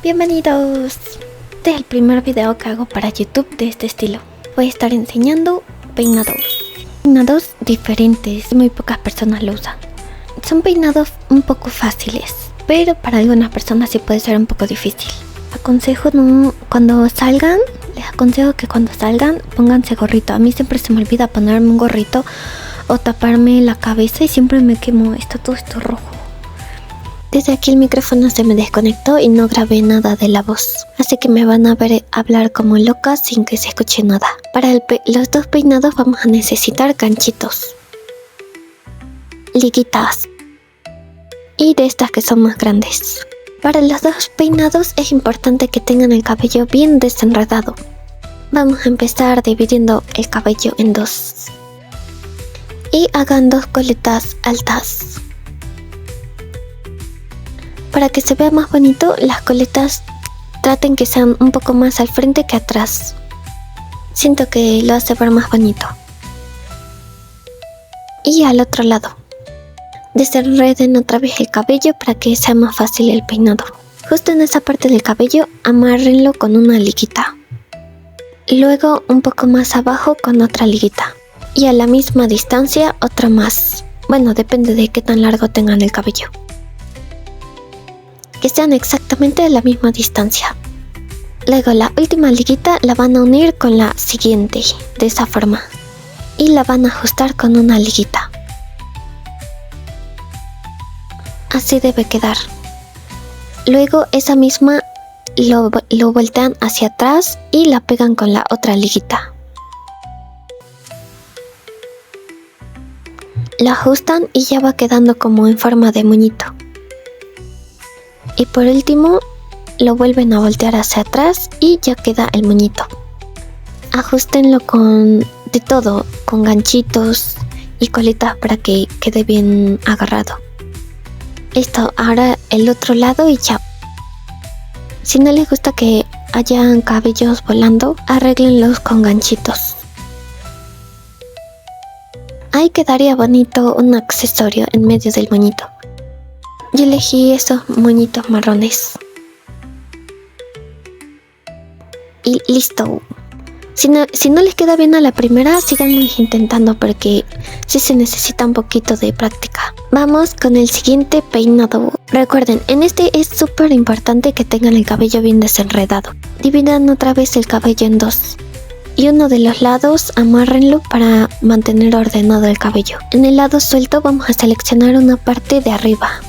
Bienvenidos. Este es el primer video que hago para YouTube de este estilo. Voy a estar enseñando peinados diferentes. Muy pocas personas lo usan. Son peinados un poco fáciles, pero para algunas personas sí puede ser un poco difícil. Les aconsejo que cuando salgan pónganse gorrito. A mí siempre se me olvida ponerme un gorrito o taparme la cabeza y siempre me quemo. Está todo esto rojo. Desde aquí el micrófono se me desconectó y no grabé nada de la voz, así que me van a ver hablar como loca sin que se escuche nada. Para los dos peinados vamos a necesitar ganchitos, liguitas y de estas que son más grandes. Para los dos peinados es importante que tengan el cabello bien desenredado. Vamos a empezar dividiendo el cabello en dos y hagan dos coletas altas. Para que se vea más bonito, las coletas traten que sean un poco más al frente que atrás. Siento que lo hace ver más bonito. Y al otro lado, desenreden otra vez el cabello para que sea más fácil el peinado. Justo en esa parte del cabello, amárrenlo con una liguita. Luego un poco más abajo con otra liguita. Y a la misma distancia otra más. Bueno, depende de qué tan largo tengan el cabello. Que sean exactamente a la misma distancia. Luego la última liguita la van a unir con la siguiente, de esa forma. Y la van a ajustar con una liguita. Así debe quedar. Luego esa misma lo voltean hacia atrás y la pegan con la otra liguita. La ajustan y ya va quedando como en forma de moñito. Y por último, lo vuelven a voltear hacia atrás y ya queda el moñito. Ajustenlo con ganchitos y colitas para que quede bien agarrado. Listo, ahora el otro lado y ya. Si no les gusta que hayan cabellos volando, arréglenlos con ganchitos. Ahí quedaría bonito un accesorio en medio del moñito. Yo elegí esos moñitos marrones. Y listo. Si no les queda bien a la primera, síganlo intentando porque sí se necesita un poquito de práctica. Vamos con el siguiente peinado. Recuerden, en este es súper importante que tengan el cabello bien desenredado. Dividan otra vez el cabello en dos. Y uno de los lados amárrenlo para mantener ordenado el cabello. En el lado suelto vamos a seleccionar una parte de arriba.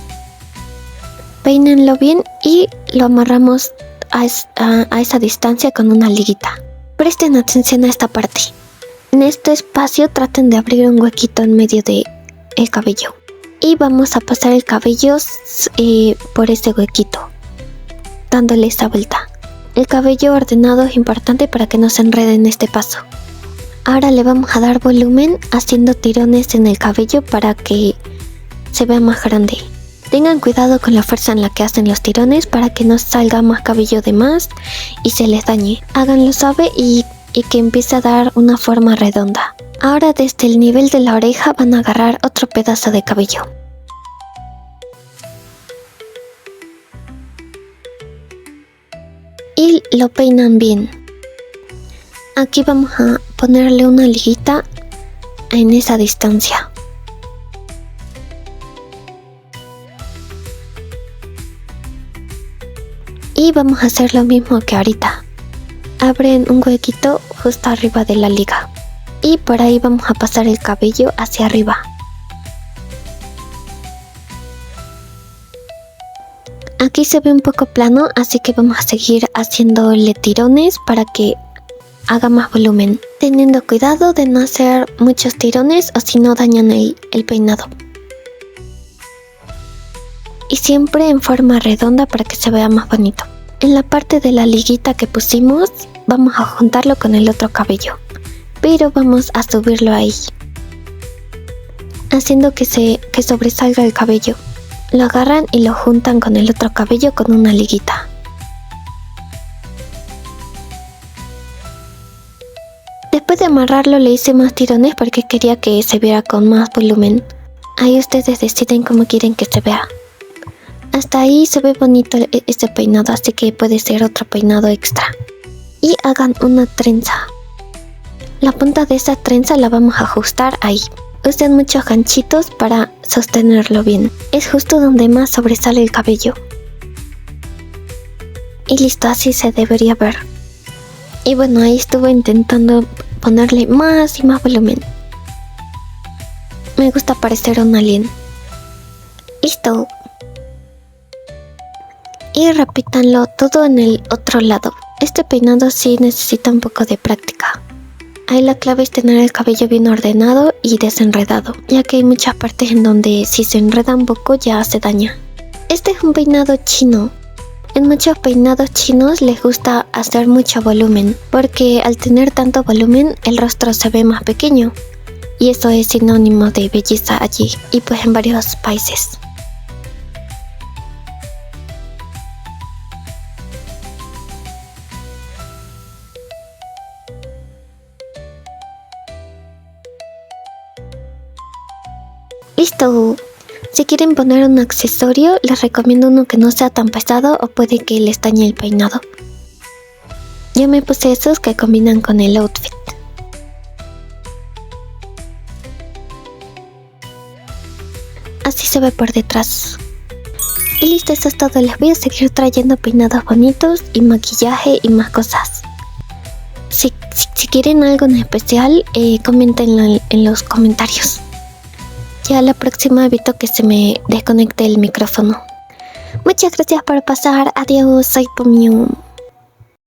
Peínenlo bien y lo amarramos a esa distancia con una liguita. Presten atención a esta parte. En este espacio traten de abrir un huequito en medio del cabello. Y vamos a pasar el cabello por ese huequito, dándole esa vuelta. El cabello ordenado es importante para que no se enrede en este paso. Ahora le vamos a dar volumen haciendo tirones en el cabello para que se vea más grande. Tengan cuidado con la fuerza en la que hacen los tirones para que no salga más cabello de más y se les dañe. Háganlo suave y que empiece a dar una forma redonda. Ahora desde el nivel de la oreja van a agarrar otro pedazo de cabello. Y lo peinan bien. Aquí vamos a ponerle una liguita en esa distancia. Y vamos a hacer lo mismo que ahorita. Abren un huequito justo arriba de la liga. Y por ahí vamos a pasar el cabello hacia arriba. Aquí se ve un poco plano, así que vamos a seguir haciéndole tirones para que haga más volumen. Teniendo cuidado de no hacer muchos tirones o si no dañan el peinado. Y siempre en forma redonda para que se vea más bonito. En la parte de la liguita que pusimos, vamos a juntarlo con el otro cabello. Pero vamos a subirlo ahí, haciendo que sobresalga el cabello. Lo agarran y lo juntan con el otro cabello con una liguita. Después de amarrarlo le hice más tirones porque quería que se viera con más volumen. Ahí ustedes deciden cómo quieren que se vea. Hasta ahí se ve bonito este peinado, así que puede ser otro peinado extra. Y hagan una trenza. La punta de esa trenza la vamos a ajustar ahí. Usen muchos ganchitos para sostenerlo bien. Es justo donde más sobresale el cabello. Y listo, así se debería ver. Y bueno, ahí estuve intentando ponerle más y más volumen. Me gusta parecer un alien. Listo. Y repítanlo todo en el otro lado. Este peinado sí necesita un poco de práctica. Ahí la clave es tener el cabello bien ordenado y desenredado, ya que hay muchas partes en donde si se enreda un poco ya se daña. Este es un peinado chino. En muchos peinados chinos les gusta hacer mucho volumen, porque al tener tanto volumen el rostro se ve más pequeño. Y eso es sinónimo de belleza allí, y pues en varios países. ¡Listo! Si quieren poner un accesorio, les recomiendo uno que no sea tan pesado o puede que les dañe el peinado. Yo me puse esos que combinan con el outfit. Así se ve por detrás. Y listo, eso es todo. Les voy a seguir trayendo peinados bonitos y maquillaje y más cosas. Si quieren algo en especial, coméntenlo en los comentarios. Ya la próxima evito que se me desconecte el micrófono. Muchas gracias por pasar. Adiós, soy Pomium.